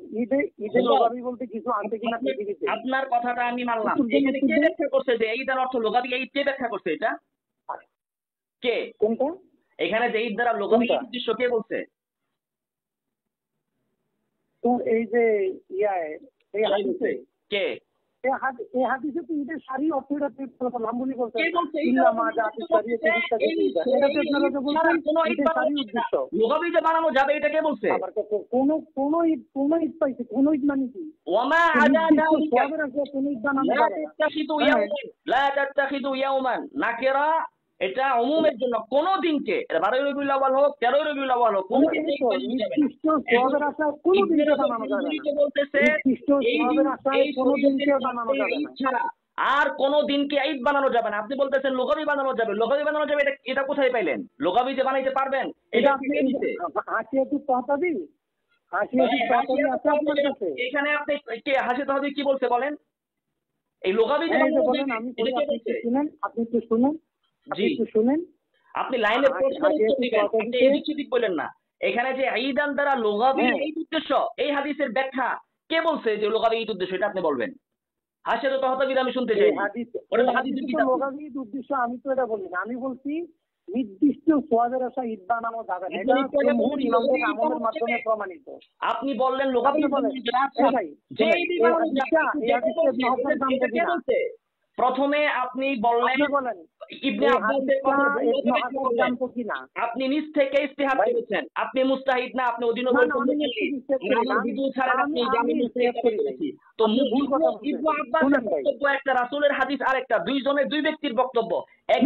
ঈদের লোগাবি বলতে কিছু আছে কিনা পৃথিবীতে? আপনার কথাটা আমি মানলাম। উত্তর দিন, এখানে উত্তর কে দিন। ব্যাখ্যা করছে যে ঈদের অর্থ লোগাবি? এই কে ব্যাখ্যা করছে এটা? কে? কোনটা? এখানে যে ঈদ দ্বারা লোগাবি কোনটা? উদ্দেশ্য কে বলছে? তো এই যে এই হাদিসে কে? এই হাদিসে তো ঈদের শাড়ি অর্থটা বললাম বলি বলতে কে বলছে? ইল্লা মা জাতি শরীয়তে ইত্যাদি ইত্যাদি। এটা তো আপনারা যে বলছেন কোনো ঈদ ঈদের শাড়ি বানানো উদ্দেশ্য। লোগাবি যে বানানো যাবে এটা কে বলছে? আবার কোন ঈদ পাইছে? কোন ঈদ মানে কি? ওয়ামা আদা যালিকা সবের আছে কোন ঈদ বানানো লা যাবে না। তাত্তাখিযু হ্যাঁ। ইয়াওমান, লা তাত্তাখিযু ইয়াওমান নাকিরা, এটা উমুমের জন্য কোন দিনকে, 12 রবিউল আউয়াল হোক 13 রবিউল আউয়াল হোক, কোন দিনকে ঈদ বানানো যাবে না। নির্দিষ্ট সবের আশায় কোন দিনকে বানানো যাবে না। ঈদকে বলতেছে নির্দিষ্ট সবের আশায় কোন দিনকে বানানো যাবে না। ঈদ ছাড়া আর কোন দিনকে ঈদ বানানো যাবে না। আপনি বলতেছেন লোগাবি বানানো যাবে, লোগাবি বানানো যাবে, এটা কোথায় পাইলেন? লোগাবি যে বানাইতে পারবেন এটা আপনি কে দিতে? হাসিয়াতুত তহতাবি আছে আপনার কাছে? এখানে আপনি কে হাসি তহবি কি বলছে বলেন? এই লোগাবি যে এই যে বানানো বলেন, যাবে, আমি এটা কে আপনি বলছে? একটু শুনেন, আপনি একটু শুনেন, জি। শুনেন। আপনি লাইনের প্রশ্নের উত্তর দিবেন, আপনি এদিক সেদিক বলেন না। এখানে যে ঈদান দ্বারা লোগাবি হ্যাঁ। এই উদ্দেশ্য, এই হাদিসের ব্যাখ্যা কে বলছে যে লোগাবি এই উদ্দেশ্য? এটা আপনি বলবেন। হাসিয়া তো তহতাবিদ আমি শুনতে চাই। ওটা তো হাদিসের কিতাব। লোগাবির উদ্দেশ্য আমি তো এটা বলি না, আমি বলছি নির্দিষ্ট সোয়াবের আশা ঈদ বানানো যাবে না। এটা জমহুর ইমামদের আমলের মাধ্যমে প্রমাণিত। আপনি বললেন লোগাবি বলেন যে ঈদ বানানো যাবে, প্রথমে আপনি বললেন ইবনে আব্বাসের কথা বললেন, আপনি নিজ থেকে ইস্তিহাদ করেছেন, আপনি মুস্তাহিদ না, আপনি অধীন ছাড়া আপনি জামিন ইস্তিহাদ করেছি। তো ইবনে আব্বাসের বক্তব্য একটা, রাসূলের হাদিস আরেকটা, দুইজনের দুই ব্যক্তির বক্তব্য। এক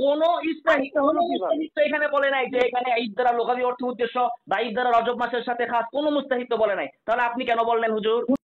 কোন ইস্তিহাদ এখানে বলে নাই যে এখানে ঈদ দ্বারা লোগাবি অর্থ উদ্দেশ্য বা ঈদ দ্বারা রজব মাসের সাথে খাস, কোন মুস্তাহিদ তো বলে নাই। তাহলে আপনি কেন বললেন হুজুর?